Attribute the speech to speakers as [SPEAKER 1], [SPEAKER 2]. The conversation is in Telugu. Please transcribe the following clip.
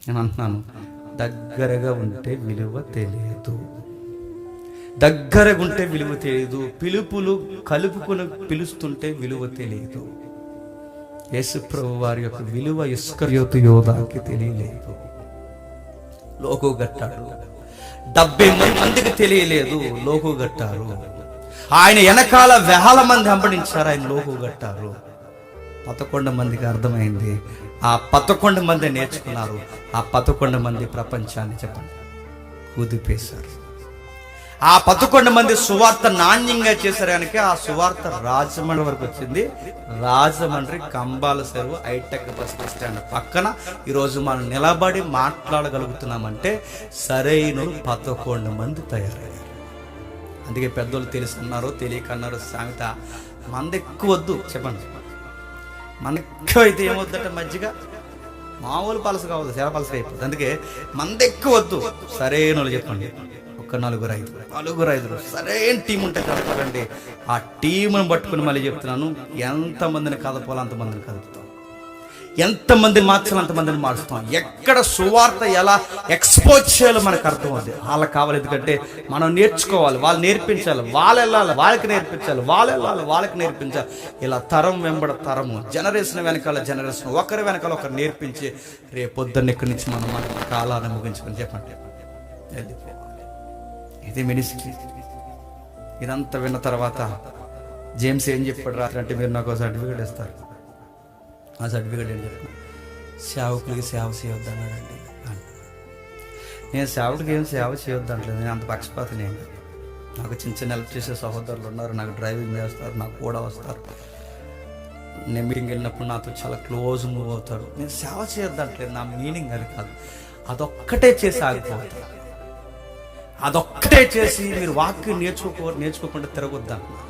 [SPEAKER 1] నేను అంటున్నాను, దగ్గరగా ఉంటే విలువ తెలియదు. దగ్గరగా ఉంటే విలువ తెలియదు. పిలుపులు కలుపుకొని పిలుస్తుంటే విలువ తెలియదు. యేసు ప్రభు వారి యొక్క విలువ ఇస్కరియోతు యోధాకి తెలియలేదు. లోకు గట్టాడు. 70 మందికి తెలియలేదు, లోకు గట్టారు. ఆయన వెనకాల వేల మంది వెంబడించారు, ఆయన లోకు గట్టారు. 11 మందికి అర్థమైంది. ఆ 11 మంది నేర్చుకున్నారు. ఆ 11 మంది ప్రపంచాన్ని చెప్పండి కుదిపేశారు. ఆ 11 మంది సువార్త నాణ్యంగా చేశారు కనుక ఆ సువార్త రాజమండ్రి వరకు వచ్చింది. రాజమండ్రి కంబాల చెరువు హైటెక్ బస్ స్టాండ్ పక్కన ఈరోజు మనం నిలబడి మాట్లాడగలుగుతున్నామంటే సరైన 11 మంది తయారయ్యారు. అందుకే పెద్దోళ్ళు తెలుసుకున్నారు, తెలియకన్నారు సామెత, మంద ఎక్కువ వద్దు చెప్పండి. మన ఎక్కువ అయితే ఏమవుతుందట, మజ్జిగ మామూలు పలస కావద్దు, సేవ పలస అయిపోతుంది. అందుకే మంద ఎక్కువ వద్దు, సరైన వాళ్ళు చెప్పండి. ఒక 4-5 సరైన టీం ఉంటే కదపాలండి. ఆ టీంను పట్టుకుని మళ్ళీ చెప్తున్నాను, ఎంతమందిని కదపాలో అంతమందిని కదుపుతాం, ఎంతమందిని మార్చాలో అంతమందిని మార్చుతాం. ఎక్కడ సువార్త ఎలా ఎక్స్పోజ్ చేయాలో మనకు అర్థం అవుతుంది. వాళ్ళకి కావాలి, ఎందుకంటే మనం నేర్చుకోవాలి, వాళ్ళు నేర్పించాలి, వాళ్ళు వెళ్ళాలి, వాళ్ళకి నేర్పించాలి, వాళ్ళు వెళ్ళాలి, వాళ్ళకి నేర్పించాలి. ఇలా తరం వెంబడ తరము, జనరేషన్ వెనకాల జనరేషన్, ఒకరి వెనకాల ఒకరు నేర్పించి రేపొద్దున్న ఇక్కడి నుంచి మనం మన కాలాన్ని ముగించుకొని చెప్పండి వెళ్ళిపోవాలి. ఇది మినిస్ట్రీ. ఇదంతా విన్న తర్వాత జేమ్స్ ఏం చెప్పాడు రాత్రి అంటే, మీరు నాకు సర్టిఫికేట్ ఇస్తారు. ఆ సర్టిఫికేట్ ఏం చెప్తాను, సేవకులకి సేవ చేయొద్దు అన్నాడండి. నేను సేవకుడికి ఏం సేవ చేయొద్దు అంటలేదు, నేను అంత పక్షపాతం ఏం కాదు. నాకు చిన్న హెల్ప్ చేసే సహోదరులు ఉన్నారు, నాకు డ్రైవింగ్ చేస్తారు, నాకు కూడా వస్తారు. నేను మీటింగ్ వెళ్ళినప్పుడు నాతో చాలా క్లోజ్ మూవ్ అవుతారు. నేను సేవ చేయొద్దు అంటలేదు, నా మీనింగ్ అది కాదు. అదొక్కటే చేసి ఆగిపోతాను, అదొక్కటే చేసి మీరు వాక్యం నేర్చుకోకుండా తిరగొద్దు అంటున్నాను.